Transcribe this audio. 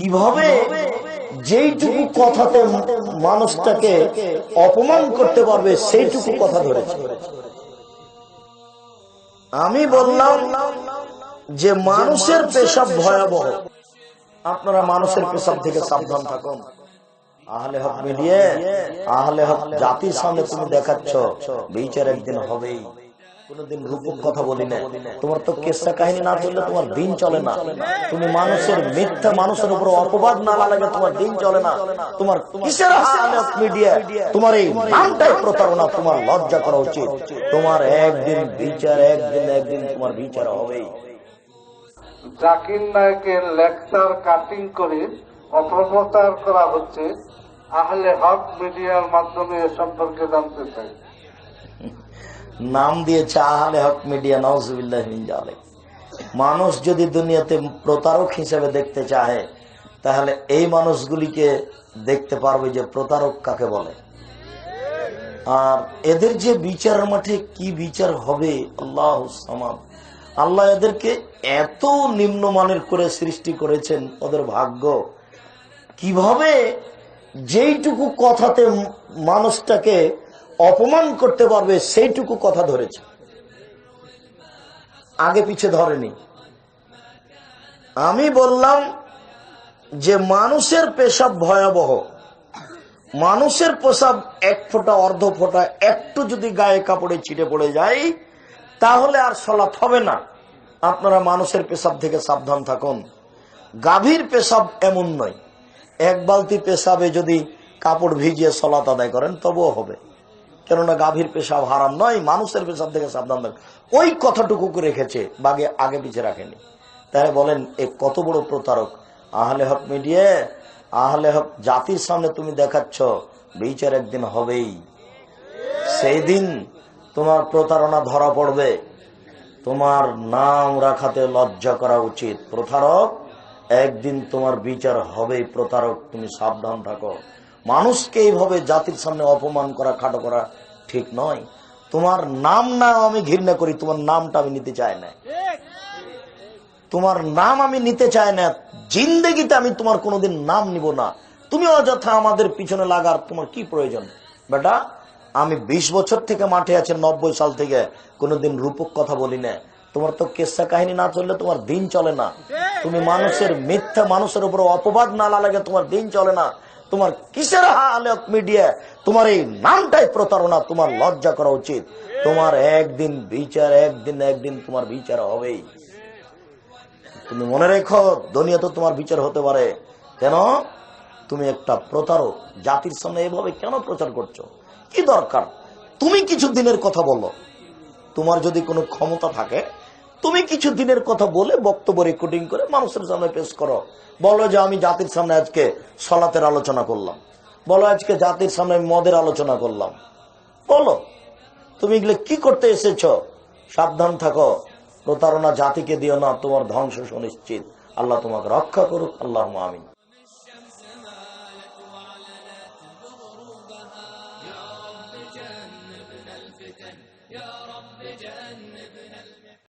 কিভাবে যেইটুকু কথাতে মানুষটাকে অপমান করতে পারবে সেইটুকু কথা ধরেছে। আমি বললাম যে মানুষের পেশাব ভয়াবহ, আপনারা মানুষের পেশাব থেকে সাবধান থাকুন। আহলে হক মিডিয়া, আহলে হক জাতির সামনে তুমি দেখাচ্ছ বিচার একদিন হবেই। কোনদিন রূপক কথা বলি না। তোমার তো কেসা কাহিনী না চললে তোমার দিন চলে না। তুমি মানুষের মিথ্যা, মানুষের উপর অপবাদ না লাগে তোমার দিন চলে না। তোমার কিসের আহলে হক মিডিয়া? তোমার এই নামটাই প্রতারণা। তোমার লজ্জা করা উচিত। তোমার একদিন বিচার, একদিন তোমার বিচার হবেই। জাকির নায়েকের লেকচার কাটিং করে অপপ্রচার করা হচ্ছে। আহলে হক মিডিয়ার মাধ্যমে এ সম্পর্কে জানতে চাই। নাম দিয়েছে আহলে হক মিডিয়া, নাউজুবিল্লাহ মিন যালিক। মানুষ যদি দুনিয়াতে প্রতারক হিসেবে দেখতে চায় তাহলে এই মানুষগুলিকে দেখতে পারবে যে প্রতারক কাকে বলে। আর এদের যে বিচারের মাঠে কি বিচার হবে, আল্লাহ সামাদ। আল্লাহ এদেরকে এত নিম্নমানের করে সৃষ্টি করেছেন, ওদের ভাগ্য। কিভাবে যেইটুকু কথাতে মানুষটাকে অপমান করতে পারবে সেইটুকু কথা ধরেছে, আগে পিছে ধরেনি। আমি বললাম যে মানুষের পেশাব ভয়াবহ। মানুষের পেশাব এক ফোঁটা, অর্ধ ফোঁটা একটু যদি গায়ে কাপড়ে ছিটে পড়ে যায় তাহলে আর সালাত হবে না। আপনারা মানুষের পেশাব থেকে সাবধান থাকুন। গাভীর পেশাব এমন নয়, এক বালতি পেশাবে যদি কাপড় ভিজিয়ে সালাত আদায় করেন তবুও হবে, কেননা গাভীর পেশাব হারাম নয়। মানুষের পেশাব থেকে সাবধান থাকুন। ওই কথাটুকু রেখেছে, বাগে আগে পিছে রাখেনি। তাই বলেন এ কত বড় প্রতারক। আহলে হক মিডিয়া, আহলে হক জাতির সামনে তুমি দেখাচ্ছ বিচার একদিন হবেই। সেই দিন তোমার প্রতারণা ধরা পড়বে। তোমার নাম রাখাতে লজ্জা করা উচিত। প্রতারক, একদিন তোমার বিচার হবেই। প্রতারক, তুমি সাবধান থাকো। মানুষকে এইভাবে জাতির সামনে অপমান করা, খাটো করা ঠিক নয়। তোমার নাম না আমি ঘৃণা করি, তোমার নামটা আমি নিতে চাই না। তোমার নাম আমি নিতে চাই না, জিন্দেগিতে আমি তোমার কোনোদিন নাম নিব না। তুমি অযথা আমাদের পিছনে লাগার তোমার কি প্রয়োজন? বেটা, আমি 20 বছর থেকে মাঠে আছি, 90 সাল থেকে কোনোদিন রূপক কথা বলি না। তোমার তো কেসা কাহিনী না চললে তোমার দিন চলে না। তুমি মানুষের মিথ্যা, মানুষের উপর অপবাদ না লাগে তোমার দিন চলে না। তোমার কিসের আহলে হক মিডিয়া? তোমার এই নামটাই প্রতারণা। তোমার লজ্জা করা উচিত। তোমার একদিন বিচার, একদিন তোমার বিচার হবেই। তুমি মনে রেখো, দুনিয়াতে তোমার বিচার হতে পারে। কেন? তুমি একটা প্রতারক। জাতির সামনে এভাবে কেন প্রচার করছো? কি দরকার? তুমি কিছু দিনের কথা বলো। তোমার যদি কোনো ক্ষমতা থাকে তুমি কিছু দিনের কথা বলে বক্তব্য রেকর্ডিং করে মানুষের সামনে পেশ করো। বলো যে আমি জাতির সামনে আজকে সালাতের আলোচনা করলাম, বলো আজকে জাতির সামনে মদের আলোচনা করলাম। বলো তুমি এগুলো কি করতে এসেছ। সাবধান থাকো, প্রতারণা জাতিকে দিও না, তোমার ধ্বংস সুনিশ্চিত। আল্লাহ তোমাকে রক্ষা করুক। আল্লাহুম্মা আমিন।